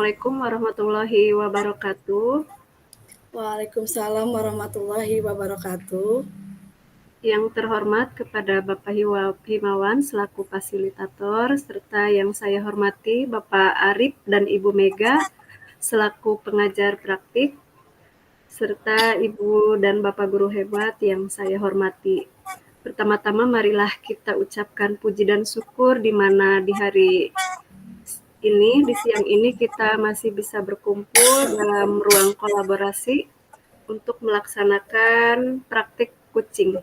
Assalamualaikum warahmatullahi wabarakatuh. Waalaikumsalam warahmatullahi wabarakatuh. Yang terhormat kepada Bapak Himawan selaku fasilitator, serta yang saya hormati Bapak Arif dan Ibu Mega selaku pengajar praktik, serta Ibu dan Bapak guru hebat yang saya hormati. Pertama-tama marilah kita ucapkan puji dan syukur di mana di hari ini, di siang ini kita masih bisa berkumpul dalam ruang kolaborasi untuk melaksanakan praktik kucing.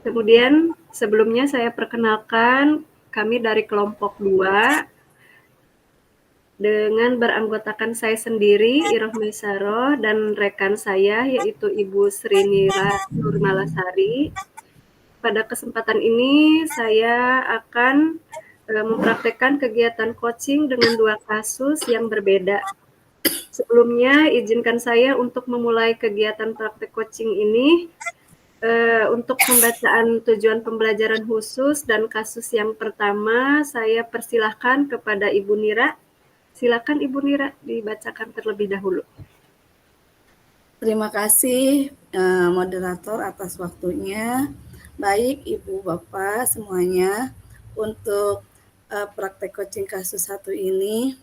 Kemudian sebelumnya saya perkenalkan kami dari kelompok 2 dengan beranggotakan saya sendiri, Iroh Mesaroh, dan rekan saya yaitu Ibu Srinira Nurmalasari. Pada kesempatan ini saya akan mempraktekkan kegiatan coaching dengan 2 kasus yang berbeda. Sebelumnya izinkan saya untuk memulai kegiatan praktek coaching ini untuk pembacaan tujuan pembelajaran khusus dan kasus yang pertama saya persilahkan kepada Ibu Nira. Silakan Ibu Nira dibacakan terlebih dahulu. Terima kasih moderator atas waktunya. Baik Ibu Bapak semuanya, untuk praktek coaching kasus 1 ini,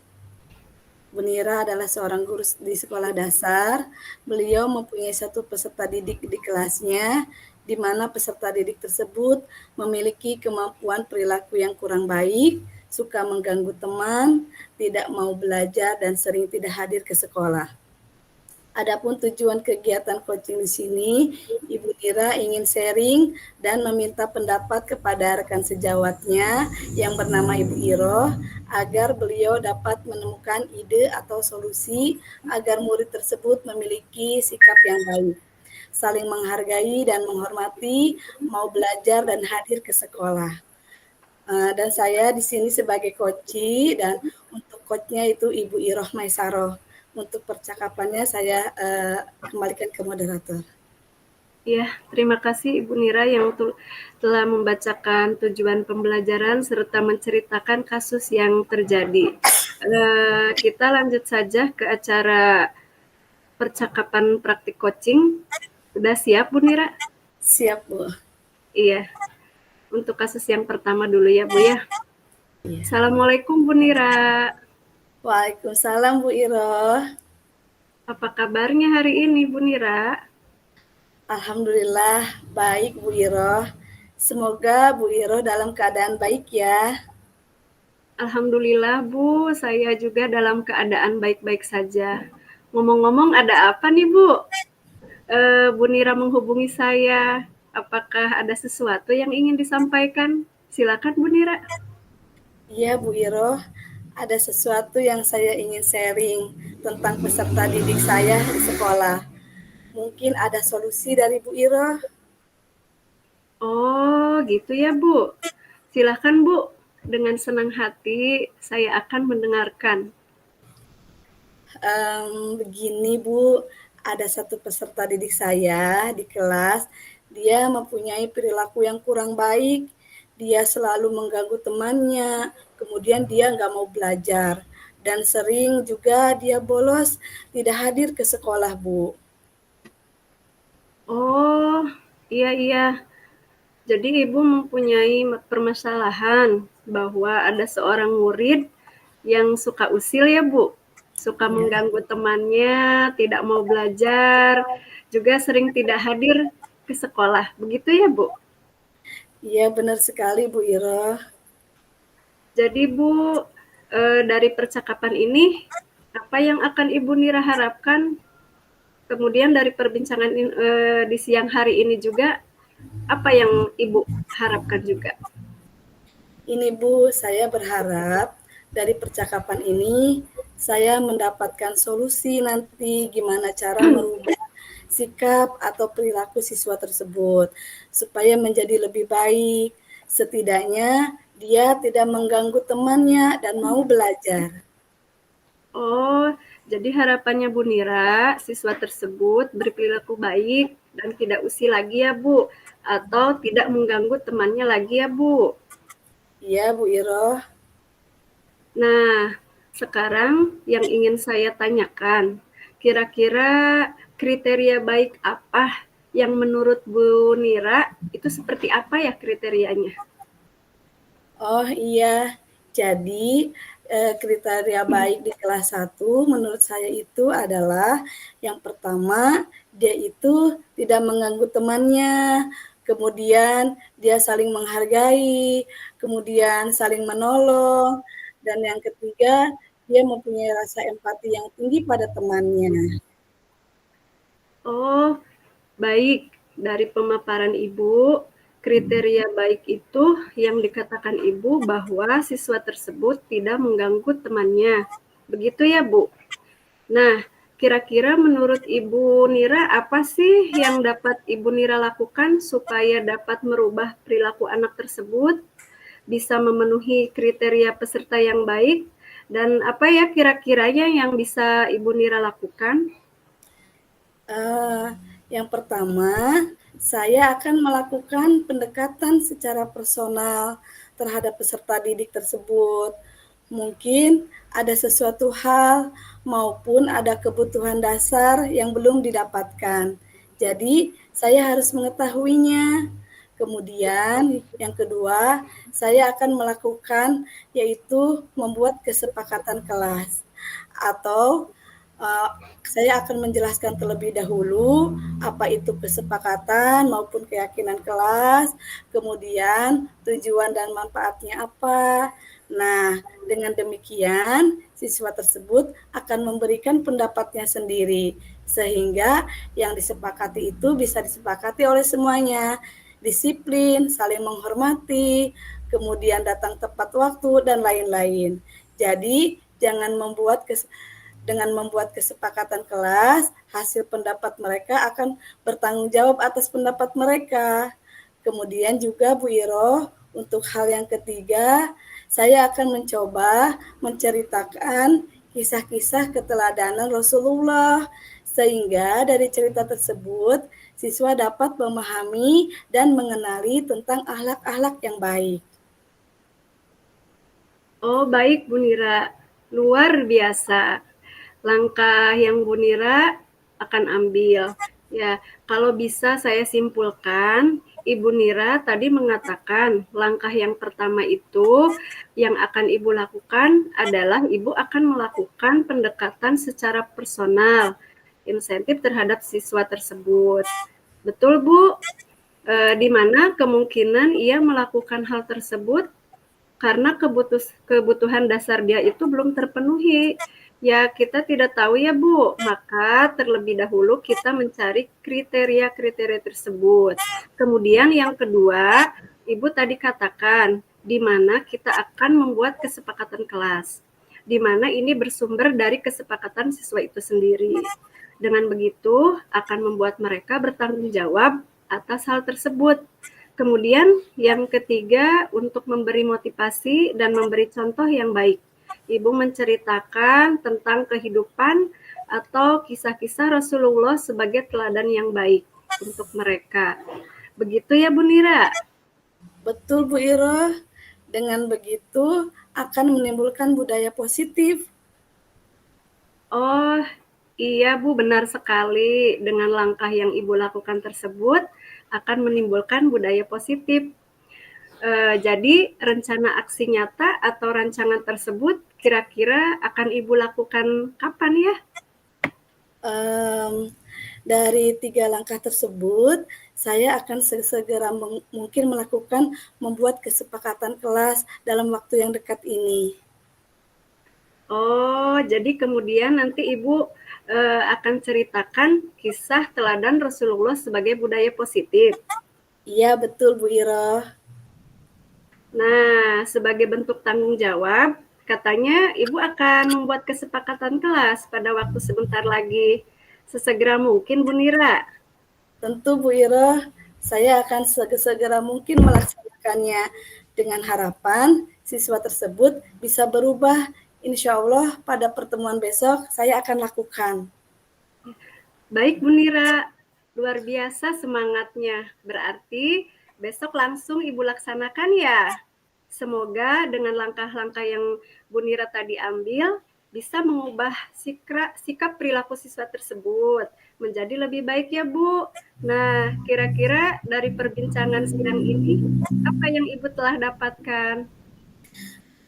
Bu Nira adalah seorang guru di sekolah dasar. Beliau mempunyai 1 peserta didik di kelasnya, di mana peserta didik tersebut memiliki kemampuan perilaku yang kurang baik, suka mengganggu teman, tidak mau belajar, dan sering tidak hadir ke sekolah. Adapun tujuan kegiatan coaching di sini, Ibu Nira ingin sharing dan meminta pendapat kepada rekan sejawatnya yang bernama Ibu Iroh agar beliau dapat menemukan ide atau solusi agar murid tersebut memiliki sikap yang baik, saling menghargai dan menghormati, mau belajar dan hadir ke sekolah. Dan saya di sini sebagai coach dan untuk coachnya itu Ibu Iroh Maisaroh. Untuk percakapannya saya kembalikan ke moderator. Ya, terima kasih Ibu Nira yang telah membacakan tujuan pembelajaran serta menceritakan kasus yang terjadi. Kita lanjut saja ke acara percakapan praktik coaching. Sudah siap Bu Nira? Siap Bu. Iya. Untuk kasus yang pertama dulu ya Bu ya. Iya. Assalamualaikum Bu Nira. Waalaikumsalam Bu Iroh. Apa kabarnya hari ini Bu Nira? Alhamdulillah baik Bu Iroh. Semoga Bu Iroh dalam keadaan baik ya. Alhamdulillah Bu, saya juga dalam keadaan baik-baik saja. Ngomong-ngomong ada apa nih Bu? Bu Nira menghubungi saya. Apakah ada sesuatu yang ingin disampaikan? Silakan Bu Nira. Iya Bu Iroh, ada sesuatu yang saya ingin sharing tentang peserta didik saya di sekolah. Mungkin ada solusi dari Bu Iroh. Oh gitu ya Bu. Silakan Bu, dengan senang hati saya akan mendengarkan. Begini Bu, ada 1 peserta didik saya di kelas, dia mempunyai perilaku yang kurang baik, dia selalu mengganggu temannya, kemudian dia nggak mau belajar, dan sering juga dia bolos, tidak hadir ke sekolah Bu. Oh, iya. Jadi Ibu mempunyai permasalahan bahwa ada seorang murid yang suka usil ya Bu? Suka mengganggu temannya, tidak mau belajar, juga sering tidak hadir ke sekolah. Begitu ya Bu? Iya benar sekali Bu Iroh. Jadi Bu, dari percakapan ini, apa yang akan Ibu Nira harapkan? Kemudian dari perbincangan di siang hari ini juga, apa yang Ibu harapkan juga? Ini Bu, saya berharap dari percakapan ini saya mendapatkan solusi nanti gimana cara merubah sikap atau perilaku siswa tersebut supaya menjadi lebih baik. Setidaknya dia tidak mengganggu temannya dan mau belajar. Oh, jadi harapannya Bu Nira, siswa tersebut berperilaku baik dan tidak usil lagi ya Bu, atau tidak mengganggu temannya lagi ya Bu. Iya Bu Iroh. Nah, Sekarang yang ingin saya tanyakan, kira-kira kriteria baik apa yang menurut Bu Nira itu seperti apa ya kriterianya? Oh iya, jadi kriteria baik di kelas 1 menurut saya itu adalah yang pertama, dia itu tidak mengganggu temannya, kemudian dia saling menghargai, kemudian saling menolong, dan yang ketiga, dia mempunyai rasa empati yang tinggi pada temannya. Oh, baik. Dari pemaparan Ibu, kriteria baik itu yang dikatakan Ibu bahwa siswa tersebut tidak mengganggu temannya. Begitu ya, Bu? Nah, kira-kira menurut Ibu Nira apa sih yang dapat Ibu Nira lakukan supaya dapat merubah perilaku anak tersebut, bisa memenuhi kriteria peserta yang baik, dan apa ya kira-kiranya yang bisa Ibu Nira lakukan? Uh, yang pertama, saya akan melakukan pendekatan secara personal terhadap peserta didik tersebut. Mungkin ada sesuatu hal maupun ada kebutuhan dasar yang belum didapatkan. Jadi, saya harus mengetahuinya. Kemudian, yang kedua, saya akan melakukan yaitu membuat kesepakatan kelas atau uh, saya akan menjelaskan terlebih dahulu apa itu kesepakatan maupun keyakinan kelas, kemudian tujuan dan manfaatnya apa. Nah, dengan demikian siswa tersebut akan memberikan pendapatnya sendiri sehingga yang disepakati itu bisa disepakati oleh semuanya. Disiplin, saling menghormati, kemudian datang tepat waktu dan lain-lain. Jadi, jangan membuat dengan membuat kesepakatan kelas, hasil pendapat mereka akan bertanggung jawab atas pendapat mereka. Kemudian juga Bu Iro, untuk hal yang ketiga, saya akan mencoba menceritakan kisah-kisah keteladanan Rasulullah, sehingga dari cerita tersebut siswa dapat memahami dan mengenali tentang akhlak-akhlak yang baik. Oh, baik Bu Nira. Luar biasa. Langkah yang Bu Nira akan ambil. Ya, kalau bisa saya simpulkan, Ibu Nira tadi mengatakan langkah yang pertama itu yang akan Ibu lakukan adalah Ibu akan melakukan pendekatan secara personal, insentif terhadap siswa tersebut. Betul, Bu? Di mana kemungkinan ia melakukan hal tersebut karena kebutuhan dasar dia itu belum terpenuhi. Ya, kita tidak tahu ya, Bu. Maka terlebih dahulu kita mencari kriteria-kriteria tersebut. Kemudian yang kedua, Ibu tadi katakan, di mana kita akan membuat kesepakatan kelas. Di mana ini bersumber dari kesepakatan siswa itu sendiri. Dengan begitu, akan membuat mereka bertanggung jawab atas hal tersebut. Kemudian yang ketiga, untuk memberi motivasi dan memberi contoh yang baik. Ibu menceritakan tentang kehidupan atau kisah-kisah Rasulullah sebagai teladan yang baik untuk mereka. Begitu ya Bu Nira? Betul Bu Iro, dengan begitu akan menimbulkan budaya positif. Oh, iya Bu, benar sekali. Dengan langkah yang Ibu lakukan tersebut akan menimbulkan budaya positif. Jadi rencana aksi nyata atau rancangan tersebut kira-kira akan Ibu lakukan kapan ya? Dari 3 langkah tersebut, saya akan segera mungkin melakukan membuat kesepakatan kelas dalam waktu yang dekat ini. Oh, jadi kemudian nanti Ibu akan ceritakan kisah teladan Rasulullah sebagai budaya positif. Iya, betul Bu Iro. Nah, sebagai bentuk tanggung jawab, katanya Ibu akan membuat kesepakatan kelas pada waktu sebentar lagi. Sesegera mungkin, Bu Nira. Tentu Bu Iro, saya akan segera mungkin melaksanakannya dengan harapan siswa tersebut bisa berubah. Insya Allah pada pertemuan besok saya akan lakukan. Baik, Bu Nira. Luar biasa semangatnya. Berarti besok langsung Ibu laksanakan ya. Semoga dengan langkah-langkah yang Bu Nira tadi ambil, bisa mengubah sikap perilaku siswa tersebut menjadi lebih baik ya Bu. Nah, kira-kira dari perbincangan siang ini, apa yang Ibu telah dapatkan?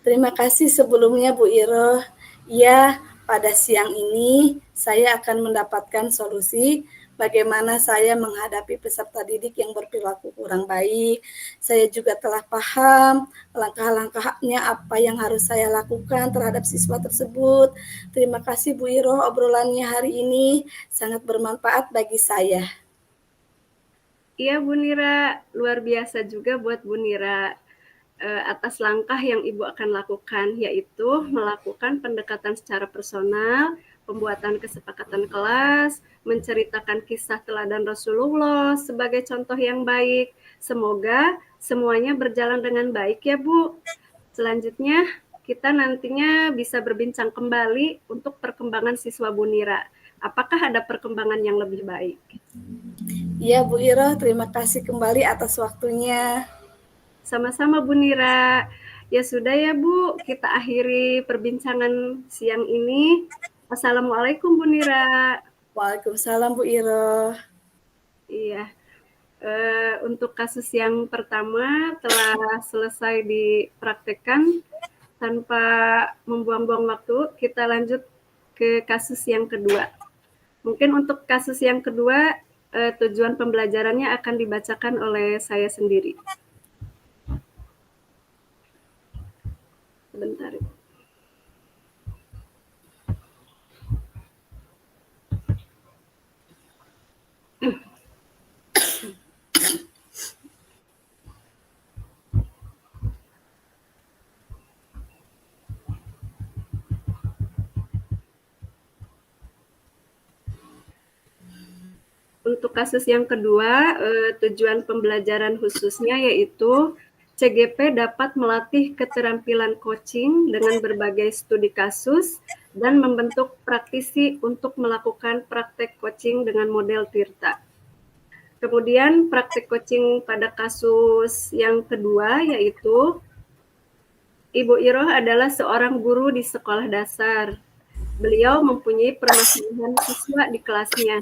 Terima kasih sebelumnya Bu Iroh. Ya, pada siang ini saya akan mendapatkan solusi bagaimana saya menghadapi peserta didik yang berperilaku kurang baik. Saya juga telah paham langkah-langkahnya apa yang harus saya lakukan terhadap siswa tersebut. Terima kasih Bu Iroh, obrolannya hari ini sangat bermanfaat bagi saya. Iya Bu Nira, luar biasa juga buat Bu Nira atas langkah yang Ibu akan lakukan, yaitu melakukan pendekatan secara personal, pembuatan kesepakatan kelas, menceritakan kisah teladan Rasulullah sebagai contoh yang baik. Semoga semuanya berjalan dengan baik ya Bu. Selanjutnya, kita nantinya bisa berbincang kembali untuk perkembangan siswa Bu Nira. Apakah ada perkembangan yang lebih baik? Iya Bu Iroh, terima kasih kembali atas waktunya. Sama-sama Bu Nira. Ya sudah ya Bu, kita akhiri perbincangan siang ini. Assalamualaikum Bu Nira. Waalaikumsalam Bu Iroh. Iya, untuk kasus yang pertama telah selesai dipraktekkan tanpa membuang-buang waktu. Kita lanjut ke kasus yang kedua. Mungkin untuk kasus yang kedua, tujuan pembelajarannya akan dibacakan oleh saya sendiri. Sebentar. Untuk kasus yang kedua, tujuan pembelajaran khususnya yaitu CGP dapat melatih keterampilan coaching dengan berbagai studi kasus dan membentuk praktisi untuk melakukan praktek coaching dengan model Tirta. Kemudian praktek coaching pada kasus yang kedua yaitu Ibu Iroh adalah seorang guru di sekolah dasar. Beliau mempunyai permasalahan siswa di kelasnya,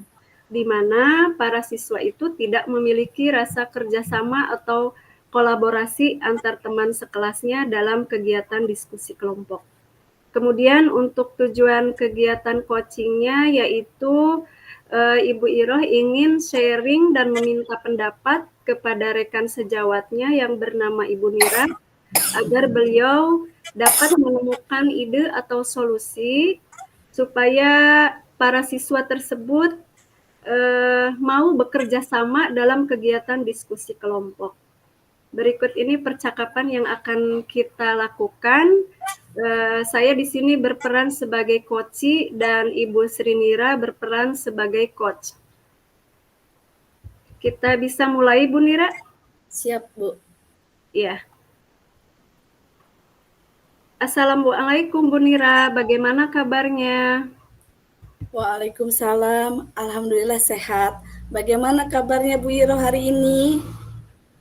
di mana para siswa itu tidak memiliki rasa kerjasama atau kolaborasi antar teman sekelasnya dalam kegiatan diskusi kelompok. Kemudian untuk tujuan kegiatan coachingnya yaitu Ibu Iroh ingin sharing dan meminta pendapat kepada rekan sejawatnya yang bernama Ibu Nira agar beliau dapat menemukan ide atau solusi supaya para siswa tersebut mau bekerja sama dalam kegiatan diskusi kelompok. Berikut ini percakapan yang akan kita lakukan. Saya di sini berperan sebagai coach dan Ibu Srinira berperan sebagai coach. Kita bisa mulai, Bu Nira? Siap, Bu. Iya. Assalamualaikum Bu Nira, bagaimana kabarnya? Waalaikumsalam, alhamdulillah sehat. Bagaimana kabarnya Bu Iroh hari ini?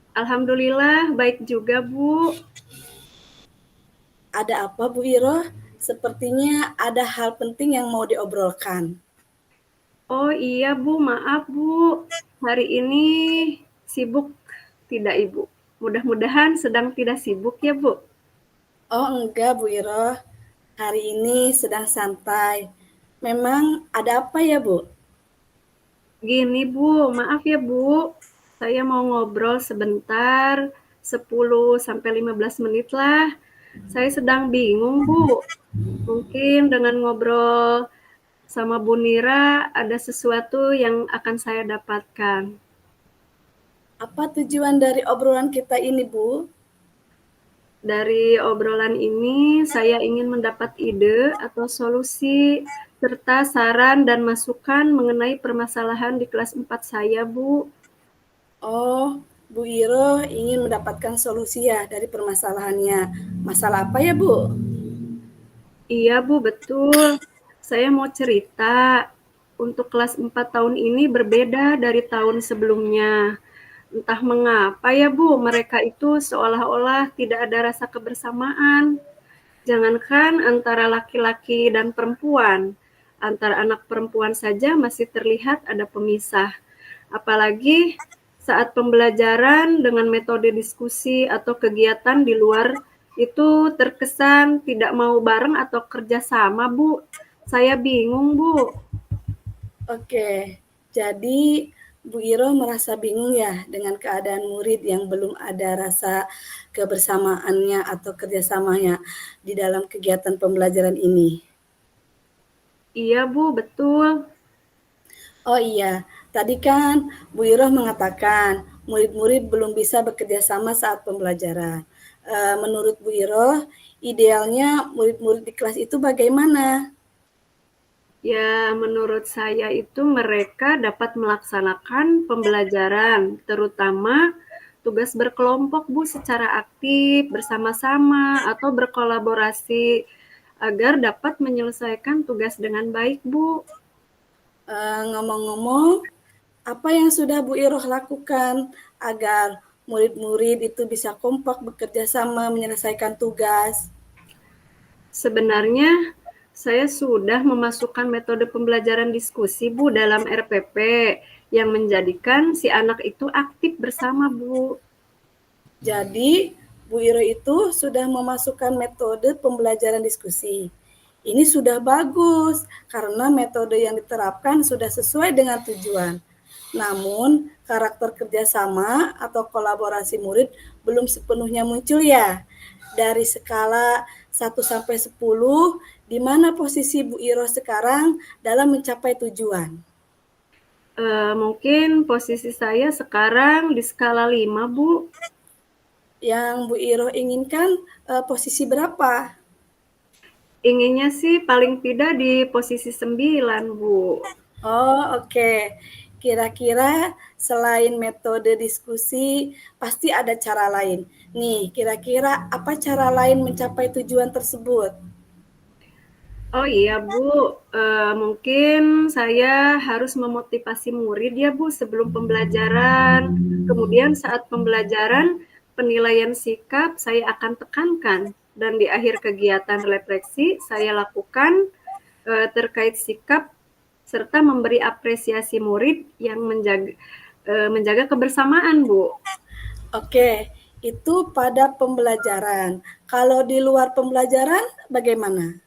Alhamdulillah baik juga Bu. Ada apa Bu Iroh? Sepertinya ada hal penting yang mau diobrolkan. Oh iya Bu, maaf Bu. Hari ini sibuk tidak Ibu? Mudah-mudahan sedang tidak sibuk ya Bu. Oh enggak Bu Iroh, hari ini sedang santai. Memang ada apa ya Bu? Gini Bu, maaf ya Bu. Saya mau ngobrol sebentar, 10-15 menit lah. Saya sedang bingung Bu. Mungkin dengan ngobrol sama Bu Nira ada sesuatu yang akan saya dapatkan. Apa tujuan dari obrolan kita ini Bu? Dari obrolan ini, saya ingin mendapat ide atau solusi, serta saran dan masukan mengenai permasalahan di kelas 4 saya, Bu. Oh, Bu Iroh ingin mendapatkan solusi ya dari permasalahannya. Masalah apa ya Bu? Iya, Bu, betul. Saya mau cerita. Untuk kelas 4 tahun ini berbeda dari tahun sebelumnya. Entah mengapa ya, Bu, mereka itu seolah-olah tidak ada rasa kebersamaan. Jangankan antara laki-laki dan perempuan, antara anak perempuan saja masih terlihat ada pemisah. Apalagi saat pembelajaran dengan metode diskusi atau kegiatan di luar itu terkesan tidak mau bareng atau kerjasama, Bu. Saya bingung, Bu. Oke, jadi Bu Iro merasa bingung ya dengan keadaan murid yang belum ada rasa kebersamaannya atau kerjasamanya di dalam kegiatan pembelajaran ini. Iya, Bu, betul. Oh iya, tadi kan Bu Iro mengatakan murid-murid belum bisa bekerja sama saat pembelajaran. Menurut Bu Iro, idealnya murid-murid di kelas itu bagaimana? Ya, menurut saya itu mereka dapat melaksanakan pembelajaran, terutama tugas berkelompok, Bu, secara aktif, bersama-sama, atau berkolaborasi agar dapat menyelesaikan tugas dengan baik, Bu. Ngomong-ngomong, apa yang sudah Bu Iroh lakukan agar murid-murid itu bisa kompak bekerja sama menyelesaikan tugas? Sebenarnya saya sudah memasukkan metode pembelajaran diskusi, Bu, dalam RPP yang menjadikan si anak itu aktif bersama, Bu. Jadi, Bu Iro itu sudah memasukkan metode pembelajaran diskusi. Ini sudah bagus karena metode yang diterapkan sudah sesuai dengan tujuan. Namun, karakter kerjasama atau kolaborasi murid belum sepenuhnya muncul ya. Dari skala 1 sampai 10, di mana posisi Bu Iro sekarang dalam mencapai tujuan? Mungkin posisi saya sekarang di skala 5, Bu. Yang Bu Iro inginkan posisi berapa? Inginnya sih paling tidak di posisi 9, Bu. Oh, oke. Kira-kira selain metode diskusi, pasti ada cara lain. Nih, kira-kira apa cara lain mencapai tujuan tersebut? Oh iya, Bu, mungkin saya harus memotivasi murid ya, Bu, sebelum pembelajaran. Kemudian saat pembelajaran, penilaian sikap saya akan tekankan dan di akhir kegiatan refleksi saya lakukan, terkait sikap serta memberi apresiasi murid yang menjaga kebersamaan, Bu. Oke, itu pada pembelajaran. Kalau di luar pembelajaran, bagaimana?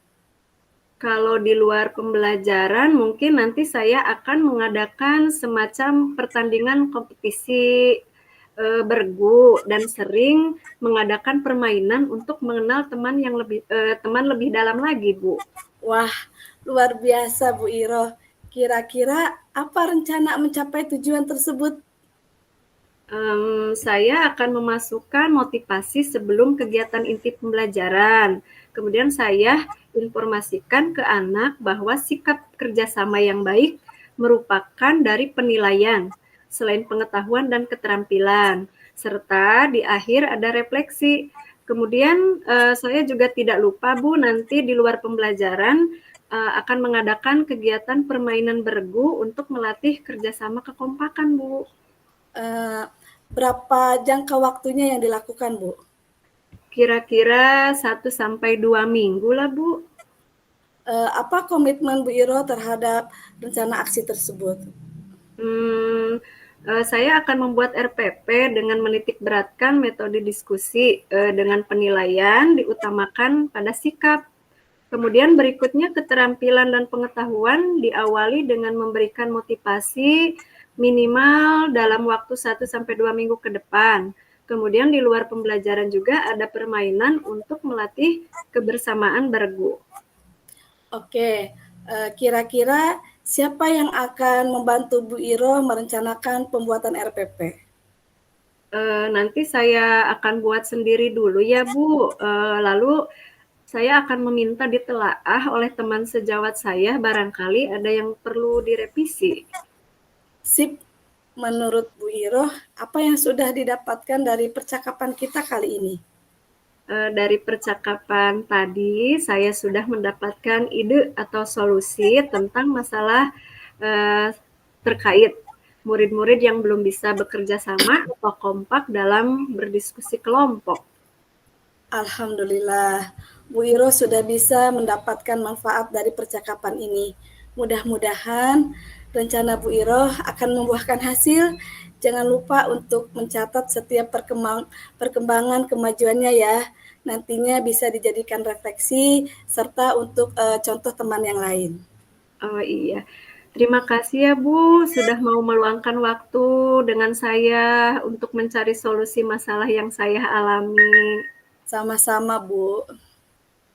Kalau di luar pembelajaran, mungkin nanti saya akan mengadakan semacam pertandingan kompetisi bergu dan sering mengadakan permainan untuk mengenal teman lebih dalam lagi, Bu. Wah, luar biasa Bu Iro. Kira-kira apa rencana mencapai tujuan tersebut? Saya akan memasukkan motivasi sebelum kegiatan inti pembelajaran. Kemudian saya informasikan ke anak bahwa sikap kerjasama yang baik merupakan dari penilaian, selain pengetahuan dan keterampilan, serta di akhir ada refleksi. Kemudian saya juga tidak lupa, Bu, nanti di luar pembelajaran akan mengadakan kegiatan permainan bergu untuk melatih kerjasama kekompakan, Bu. Eh, Berapa jangka waktunya yang dilakukan, Bu? Kira-kira 1 sampai 2 minggu lah, Bu. Apa komitmen Bu Iro terhadap rencana aksi tersebut? Hmm, saya akan membuat RPP dengan menitik beratkan metode diskusi dengan penilaian diutamakan pada sikap. Kemudian berikutnya keterampilan dan pengetahuan diawali dengan memberikan motivasi minimal dalam waktu 1 sampai 2 minggu ke depan. Kemudian di luar pembelajaran juga ada permainan untuk melatih kebersamaan bergu. Oke, kira-kira siapa yang akan membantu Bu Iro merencanakan pembuatan RPP? Nanti saya akan buat sendiri dulu ya, Bu. Lalu saya akan meminta ditelaah oleh teman sejawat saya, barangkali ada yang perlu direvisi. Sip, menurut Bu Iro, apa yang sudah didapatkan dari percakapan kita kali ini? Dari percakapan tadi, saya sudah mendapatkan ide atau solusi tentang masalah terkait murid-murid yang belum bisa bekerja sama atau kompak dalam berdiskusi kelompok. Alhamdulillah, Bu Iro sudah bisa mendapatkan manfaat dari percakapan ini. Mudah-mudahan rencana Bu Iro akan membuahkan hasil. Jangan lupa untuk mencatat setiap perkembangan kemajuannya ya. Nantinya bisa dijadikan refleksi serta untuk contoh teman yang lain. Oh iya, terima kasih ya Bu, sudah mau meluangkan waktu dengan saya untuk mencari solusi masalah yang saya alami. Sama-sama Bu.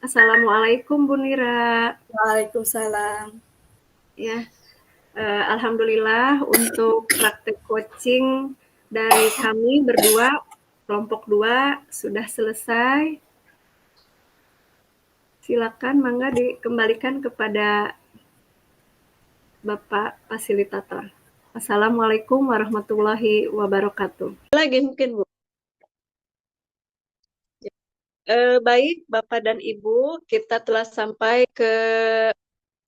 Assalamualaikum Bu Nira. Waalaikumsalam. Ya, alhamdulillah untuk praktek coaching dari kami berdua, kelompok 2 sudah selesai. Silakan mangga dikembalikan kepada Bapak fasilitator. Assalamualaikum warahmatullahi wabarakatuh. Lagi mungkin Bu. Baik Bapak dan Ibu, kita telah sampai ke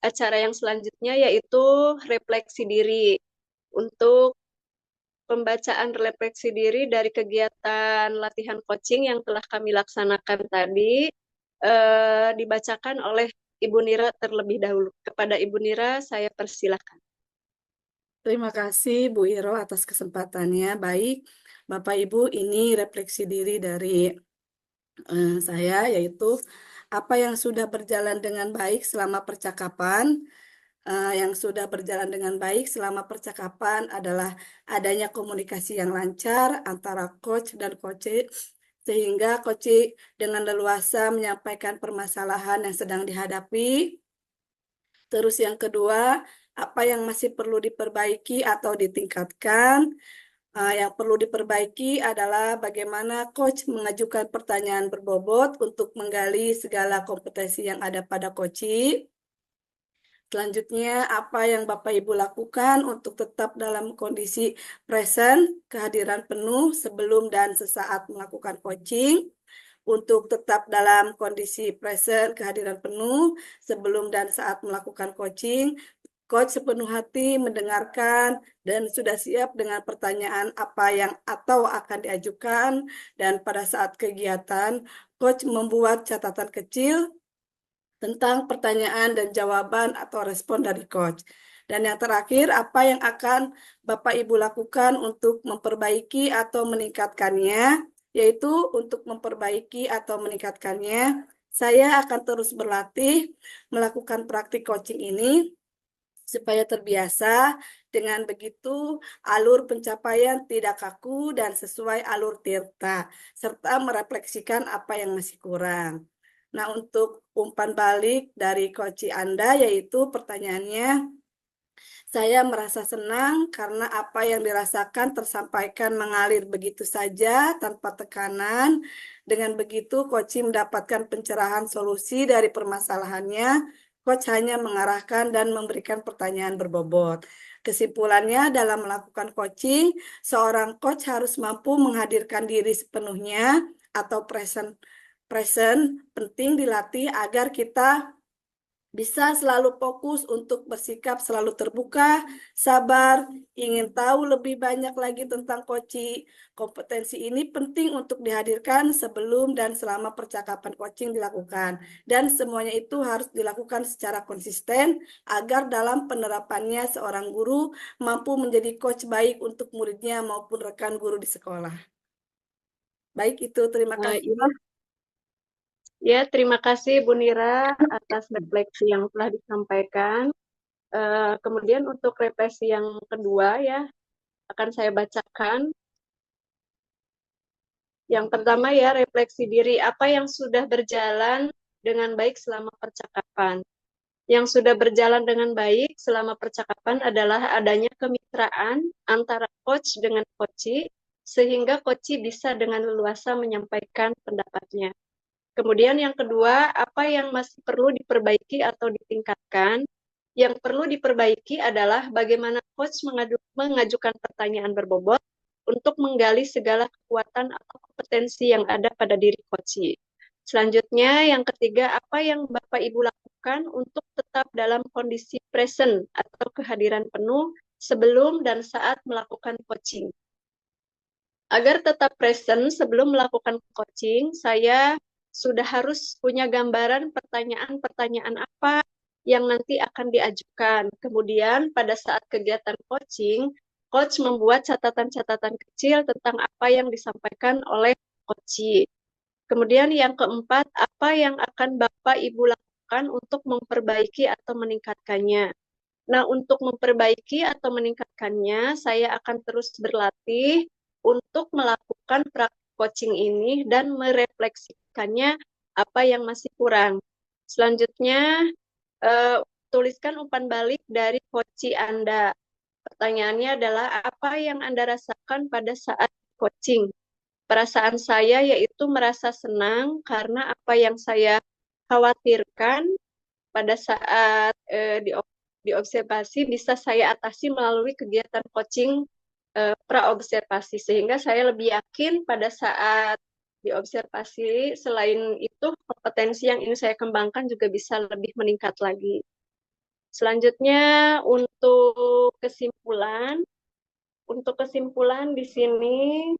acara yang selanjutnya yaitu refleksi diri. Untuk pembacaan refleksi diri dari kegiatan latihan coaching yang telah kami laksanakan tadi dibacakan oleh Ibu Nira terlebih dahulu. Kepada Ibu Nira saya persilahkan. Terima kasih Bu Iro atas kesempatannya. Baik, Bapak Ibu, ini refleksi diri dari saya, yaitu apa yang sudah berjalan dengan baik selama percakapan. Yang sudah berjalan dengan baik selama percakapan adalah adanya komunikasi yang lancar antara coach dan coach, sehingga coach dengan leluasa menyampaikan permasalahan yang sedang dihadapi. Terus yang kedua, apa yang masih perlu diperbaiki atau ditingkatkan. Yang perlu diperbaiki adalah bagaimana coach mengajukan pertanyaan berbobot untuk menggali segala kompetensi yang ada pada coach. Selanjutnya, apa yang Bapak Ibu lakukan untuk tetap dalam kondisi present, kehadiran penuh sebelum dan sesaat melakukan coaching. Untuk tetap dalam kondisi present, kehadiran penuh sebelum dan saat melakukan coaching, coach sepenuh hati mendengarkan dan sudah siap dengan pertanyaan apa yang atau akan diajukan, dan pada saat kegiatan, coach membuat catatan kecil tentang pertanyaan dan jawaban atau respon dari coach. Dan yang terakhir, apa yang akan Bapak Ibu lakukan untuk memperbaiki atau meningkatkannya, yaitu untuk memperbaiki atau meningkatkannya, saya akan terus berlatih melakukan praktik coaching ini supaya terbiasa. Dengan begitu, alur pencapaian tidak kaku dan sesuai alur tirta, serta merefleksikan apa yang masih kurang. Nah, untuk umpan balik dari coach Anda, yaitu pertanyaannya, saya merasa senang karena apa yang dirasakan tersampaikan mengalir begitu saja tanpa tekanan. Dengan begitu, coach mendapatkan pencerahan solusi dari permasalahannya. Coach hanya mengarahkan dan memberikan pertanyaan berbobot. Kesimpulannya, dalam melakukan coaching, seorang coach harus mampu menghadirkan diri sepenuhnya atau present penting dilatih agar kita bisa selalu fokus untuk bersikap selalu terbuka, sabar, ingin tahu lebih banyak lagi tentang coaching. Kompetensi ini penting untuk dihadirkan sebelum dan selama percakapan coaching dilakukan. Dan semuanya itu harus dilakukan secara konsisten agar dalam penerapannya seorang guru mampu menjadi coach baik untuk muridnya maupun rekan guru di sekolah. Baik itu, terima kasih. Ya, ya, terima kasih Bu Nira atas refleksi yang telah disampaikan. Kemudian untuk refleksi yang kedua ya, akan saya bacakan. Yang pertama ya, refleksi diri apa yang sudah berjalan dengan baik selama percakapan. Yang sudah berjalan dengan baik selama percakapan adalah adanya kemitraan antara coach dengan coachee, sehingga coachee bisa dengan leluasa menyampaikan pendapatnya. Kemudian yang kedua, apa yang masih perlu diperbaiki atau ditingkatkan? Yang perlu diperbaiki adalah bagaimana coach mengajukan pertanyaan berbobot untuk menggali segala kekuatan atau kompetensi yang ada pada diri coach. Selanjutnya, yang ketiga, apa yang Bapak Ibu lakukan untuk tetap dalam kondisi present atau kehadiran penuh sebelum dan saat melakukan coaching. Agar tetap present sebelum melakukan coaching, saya sudah harus punya gambaran pertanyaan-pertanyaan apa yang nanti akan diajukan. Kemudian pada saat kegiatan coaching, coach membuat catatan-catatan kecil tentang apa yang disampaikan oleh coach. Kemudian yang keempat, apa yang akan Bapak Ibu lakukan untuk memperbaiki atau meningkatkannya. Nah, untuk memperbaiki atau meningkatkannya, saya akan terus berlatih untuk melakukan praktik coaching ini dan merefleksikannya apa yang masih kurang. Selanjutnya, eh, tuliskan umpan balik dari coach Anda. Pertanyaannya adalah apa yang Anda rasakan pada saat coaching? Perasaan saya yaitu merasa senang karena apa yang saya khawatirkan pada saat diobservasi bisa saya atasi melalui kegiatan coaching praobservasi sehingga saya lebih yakin pada saat diobservasi. Selain itu kompetensi yang ini saya kembangkan juga bisa lebih meningkat lagi. Selanjutnya untuk kesimpulan di sini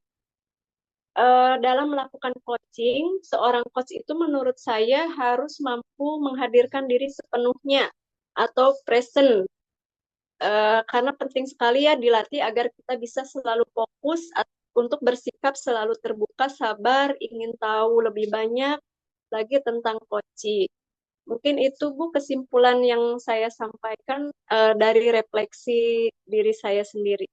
dalam melakukan coaching, seorang coach itu menurut saya harus mampu menghadirkan diri sepenuhnya atau present. Karena penting sekali ya dilatih agar kita bisa selalu fokus untuk bersikap selalu terbuka, sabar, ingin tahu lebih banyak lagi tentang coaching. Mungkin itu Bu kesimpulan yang saya sampaikan dari refleksi diri saya sendiri.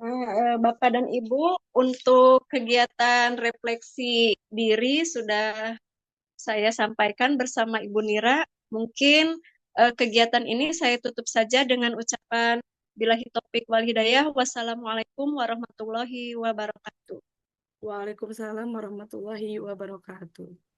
Nah, Bapak dan Ibu, untuk kegiatan refleksi diri sudah saya sampaikan bersama Ibu Nira. Mungkin kegiatan ini saya tutup saja dengan ucapan billahi taufiq wal hidayah. Wassalamualaikum warahmatullahi wabarakatuh. Waalaikumsalam warahmatullahi wabarakatuh.